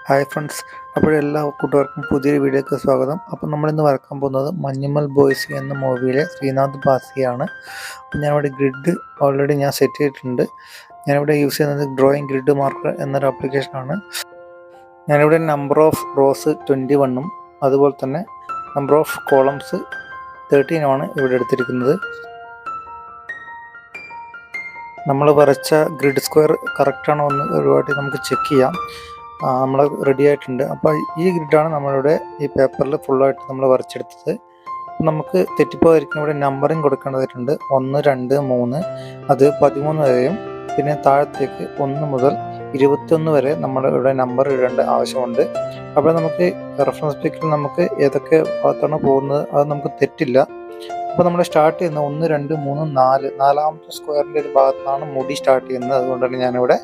Hi friends, എല്ലാ കൂട്ടുകാർക്കും പുതിയൊരു വീഡിയോയ്ക്ക് സ്വാഗതം. അപ്പോൾ നമ്മളിന്ന് വരക്കാൻ പോകുന്നത് മഞ്ഞുമൽ ബോയ്സ് എന്ന മൂവിയിലെ ശ്രീനാഥ് ബാസിയാണ്. അപ്പോൾ ഞാനിവിടെ ഗ്രിഡ് ഓൾറെഡി ഞാൻ സെറ്റ് ചെയ്തിട്ടുണ്ട്. ഞാനിവിടെ യൂസ് ചെയ്യുന്നത് ഡ്രോയിങ് ഗ്രിഡ് മാർക്കർ എന്നൊരു ആപ്ലിക്കേഷനാണ്. ഞാനിവിടെ നമ്പർ ഓഫ് റോസ് 21 അതുപോലെ തന്നെ നമ്പർ ഓഫ് കോളംസ് 13 ഇവിടെ എടുത്തിരിക്കുന്നത്. നമ്മൾ വരച്ച ഗ്രിഡ് സ്ക്വയർ കറക്റ്റാണോ എന്ന് ഒരുപാട് നമുക്ക് ചെക്ക് ചെയ്യാം. നമ്മൾ റെഡി ആയിട്ടുണ്ട്. അപ്പോൾ ഈ ഗ്രിഡാണ് നമ്മളിവിടെ ഈ പേപ്പറിൽ ഫുള്ളായിട്ട് നമ്മൾ വരച്ചെടുത്തത്. നമുക്ക് തെറ്റിപ്പോയിരിക്കും ഇവിടെ നമ്പറിങ് കൊടുക്കേണ്ടതായിട്ടുണ്ട്. 1, 2, 3 അത് 13 വരെയും പിന്നെ താഴത്തേക്ക് 1 മുതൽ 21 വരെ നമ്മൾ ഇവിടെ നമ്പർ ഇടേണ്ട ആവശ്യമുണ്ട്. അപ്പോൾ നമുക്ക് റെഫറൻസ് പിക്കിൽ നമുക്ക് ഏതൊക്കെ ഭാഗത്താണ് പോകുന്നത് അത് നമുക്ക് തെറ്റില്ല. അപ്പോൾ നമ്മൾ സ്റ്റാർട്ട് ചെയ്യുന്നത് 1, 2, 3, 4 നാലാമത്തെ സ്ക്വയറിൻ്റെ ഒരു ഭാഗത്താണ് മുടി സ്റ്റാർട്ട് ചെയ്യുന്നത്. അതുകൊണ്ടാണ് ഞാനിവിടെ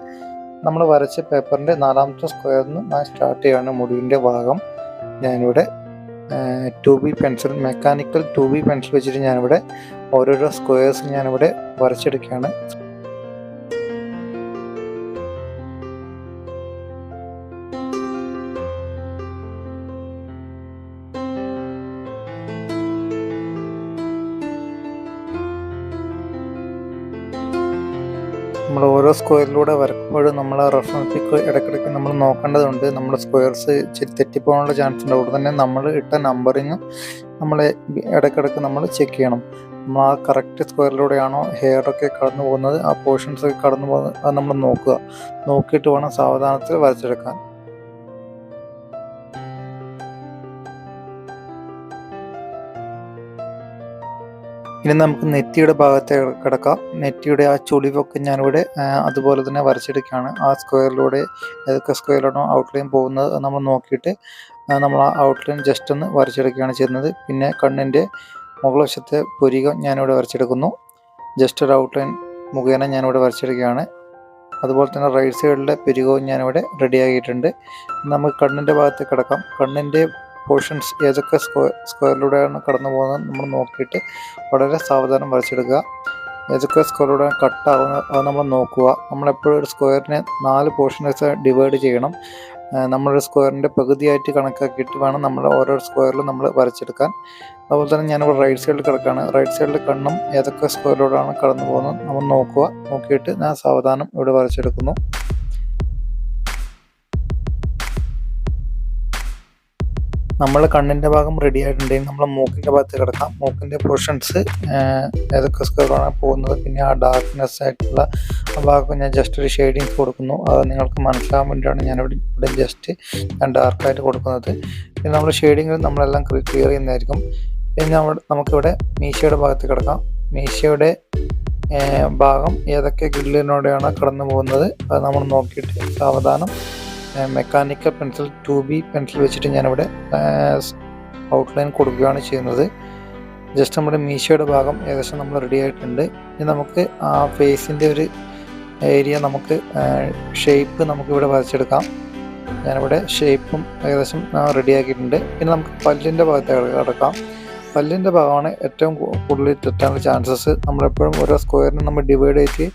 നമ്മൾ വരച്ച പേപ്പറിൻ്റെ 4ാമത്തെ സ്ക്വയറിൽ നിന്ന് ഞാൻ സ്റ്റാർട്ട് ചെയ്യുകയാണ് മുടിവിൻ്റെ ഭാഗം. ഞാനിവിടെ 2B pencil mechanical 2B pencil വെച്ചിട്ട് ഞാനിവിടെ ഓരോരോ സ്ക്വയേഴ്സ് ഞാനിവിടെ വരച്ചെടുക്കുകയാണ്. നമ്മൾ ഓരോ സ്ക്വയറിലൂടെ വരക്കുമ്പോഴും നമ്മൾ റെഫറൻസ് പിക്ക് ഇടയ്ക്കിടയ്ക്ക് നമ്മൾ നോക്കേണ്ടതുണ്ട്. നമ്മുടെ സ്ക്വയർസ് തെറ്റിപ്പോകാനുള്ള ചാൻസ് ഉണ്ട്. അവിടെ തന്നെ നമ്മൾ ഇട്ട നമ്പറിങ് നമ്മൾ ഇടയ്ക്കിടയ്ക്ക് നമ്മൾ ചെക്ക് ചെയ്യണം. നമ്മൾ ആ കറക്റ്റ് സ്ക്വയറിലൂടെയാണോ ഹെയറൊക്കെ കടന്നു പോകുന്നത്, ആ പോർഷൻസൊക്കെ കടന്നു പോകുന്നത്, അത് നമ്മൾ നോക്കിയിട്ട് വേണം സാവധാനത്തിൽ വരച്ചെടുക്കാൻ. ഇനി നമുക്ക് നെറ്റിയുടെ ഭാഗത്തെ കിടക്കാം. നെറ്റിയുടെ ആ ചുളിവൊക്കെ ഞാനിവിടെ അതുപോലെ തന്നെ വരച്ചെടുക്കുകയാണ്. ആ സ്ക്വയറിലൂടെ ഏതൊക്കെ സ്ക്വയറിലാണോ ഔട്ട്ലൈൻ പോകുന്നത് അത് നമ്മൾ നോക്കിയിട്ട് നമ്മൾ ആ ഔട്ട്ലൈൻ ജസ്റ്റ് ഒന്ന് വരച്ചെടുക്കുകയാണ് ചെയ്യുന്നത്. പിന്നെ കണ്ണിൻ്റെ മുകൾ വശത്തെ പുരികം ഞാനിവിടെ വരച്ചെടുക്കുന്നു. ജസ്റ്റ് ഒരു ഔട്ട്ലൈൻ മുഖേന ഞാനിവിടെ വരച്ചെടുക്കുകയാണ്. അതുപോലെ തന്നെ റൈറ്റ് സൈഡിലെ പുരികവും ഞാനിവിടെ റെഡിയാക്കിയിട്ടുണ്ട്. നമുക്ക് കണ്ണിൻ്റെ ഭാഗത്ത് കിടക്കാം. കണ്ണിൻ്റെ പോർഷൻസ് ഏതൊക്കെ സ്ക്വയറിലൂടെയാണ് കടന്നു പോകുന്നത് നമ്മൾ നോക്കിയിട്ട് വളരെ സാവധാനം വരച്ചെടുക്കുക. ഏതൊക്കെ സ്ക്വയറിലൂടെയാണ് കട്ടാകുന്നത് അത് നമ്മൾ നോക്കുക. നമ്മളെപ്പോഴും ഒരു സ്ക്വയറിനെ 4 പോർഷൻസ് ഡിവൈഡ് ചെയ്യണം. നമ്മളൊരു സ്ക്വയറിൻ്റെ പകുതിയായിട്ട് കണക്കാക്കിയിട്ട് വേണം നമ്മൾ ഓരോ സ്ക്വയറിലും നമ്മൾ വരച്ചെടുക്കാൻ. അതുപോലെ തന്നെ ഞാനിവിടെ റൈറ്റ് സൈഡിൽ കിടക്കുകയാണ്. റൈറ്റ് സൈഡിൽ കണ്ണും ഏതൊക്കെ സ്ക്വയറിലൂടെയാണ് കടന്നു പോകുന്നത് നമ്മൾ നോക്കിയിട്ട് ഞാൻ സാവധാനം ഇവിടെ വരച്ചെടുക്കുന്നു. നമ്മൾ കണ്ണിൻ്റെ ഭാഗം റെഡി ആയിട്ടുണ്ടെങ്കിൽ നമ്മൾ മൂക്കിൻ്റെ ഭാഗത്ത് കിടക്കാം. മൂക്കിൻ്റെ പോർഷൻസ് ഏതൊക്കെ സ്ക്വയറാണ് പോകുന്നത്, പിന്നെ ആ ഡാർക്ക്നെസ് ആയിട്ടുള്ള ആ ഭാഗം ഞാൻ ജസ്റ്റ് ഒരു ഷെയ്ഡിങ് കൊടുക്കുന്നു. അത് നിങ്ങൾക്ക് മനസ്സിലാകാൻ വേണ്ടിയാണ് ഇവിടെ ജസ്റ്റ് ഞാൻ ഡാർക്കായിട്ട് കൊടുക്കുന്നത്. പിന്നെ നമ്മൾ ഷെയ്ഡിങ് നമ്മളെല്ലാം ക്ലിയർ ചെയ്യുന്നതായിരിക്കും. പിന്നെ നമുക്കിവിടെ മീശയുടെ ഭാഗത്ത് കിടക്കാം. മീശയുടെ ഭാഗം ഏതൊക്കെ ഗ്രില്ലിനോടെയാണ് കടന്നു പോകുന്നത് അത് നമ്മൾ നോക്കിയിട്ട് സാവധാനം മെക്കാനിക്കൽ പെൻസിൽ 2B പെൻസിൽ വെച്ചിട്ട് ഞാനിവിടെ ഔട്ട്ലൈൻ കൊടുക്കുകയാണ് ചെയ്യുന്നത്. ജസ്റ്റ് നമ്മുടെ മീശയുടെ ഭാഗം ഏകദേശം നമ്മൾ റെഡി ആയിട്ടുണ്ട്. ഇനി നമുക്ക് ആ ഫേസിൻ്റെ ഒരു ഏരിയ നമുക്ക് ഷേപ്പ് നമുക്കിവിടെ വരച്ചെടുക്കാം. ഞാനിവിടെ ഷേപ്പും ഏകദേശം റെഡിയാക്കിയിട്ടുണ്ട്. പിന്നെ നമുക്ക് പല്ലിൻ്റെ ഭാഗത്ത് കിടക്കാം. പല്ലിൻ്റെ ഭാഗമാണ് ഏറ്റവും കൂടുതൽ തെറ്റാനുള്ള ചാൻസസ്. നമ്മളെപ്പോഴും ഓരോ സ്ക്വയറിനെ നമ്മൾ ഡിവൈഡ് ചെയ്തിട്ട്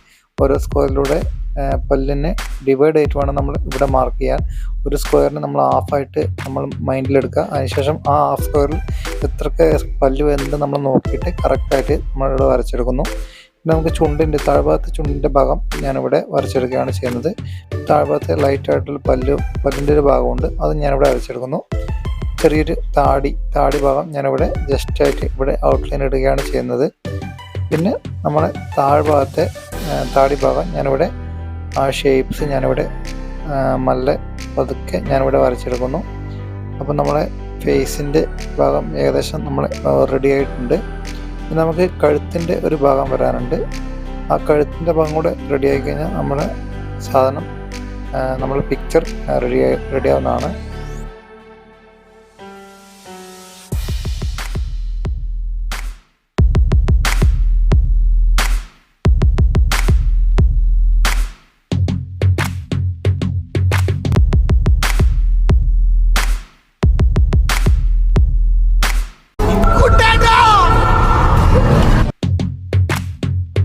ഓരോ സ്ക്വയറിലൂടെ പല്ലിനെ ഡിവൈഡ് ആയിട്ട് വേണം നമ്മൾ ഇവിടെ മാർക്ക് ചെയ്യാൻ. ഒരു സ്ക്വയറിന് നമ്മൾ ഹാഫായിട്ട് നമ്മൾ മൈൻഡിലെടുക്കുക. അതിനുശേഷം ആ ഹാഫ് സ്ക്വയറിൽ എത്രയൊക്കെ പല്ല് വരുന്നത് നമ്മൾ നോക്കിയിട്ട് കറക്റ്റായിട്ട് നമ്മളിവിടെ വരച്ചെടുക്കുന്നു. പിന്നെ നമുക്ക് താഴ്ഭാഗത്തെ ചുണ്ടിൻ്റെ ഭാഗം ഞാനിവിടെ വരച്ചെടുക്കുകയാണ് ചെയ്യുന്നത്. താഴ്ഭാഗത്തെ ലൈറ്റായിട്ടുള്ള പല്ലിൻ്റെ ഒരു ഭാഗമുണ്ട്, അത് ഞാനിവിടെ വരച്ചെടുക്കുന്നു. ചെറിയൊരു താടി ഭാഗം ഞാനിവിടെ ജസ്റ്റായിട്ട് ഇവിടെ ഔട്ട്ലൈൻ ഇടുകയാണ് ചെയ്യുന്നത്. പിന്നെ നമ്മുടെ താഴ്ഭാഗത്തെ താടി ഭാഗം ഞാനിവിടെ ആ ഷേപ്സ് ഞാനിവിടെ നല്ല പതുക്കെ ഞാനിവിടെ വരച്ചെടുക്കുന്നു. അപ്പം നമ്മളെ ഫേസിൻ്റെ ഭാഗം ഏകദേശം നമ്മൾ റെഡി ആയിട്ടുണ്ട്. ഇനി നമുക്ക് കഴുത്തിൻ്റെ ഒരു ഭാഗം വരാനുണ്ട്. ആ കഴുത്തിൻ്റെ ഭാഗം കൂടെ റെഡി ആയി കഴിഞ്ഞാൽ നമ്മുടെ സാധനം നമ്മൾ പിക്ചർ റെഡി ആവുന്നതാണ്.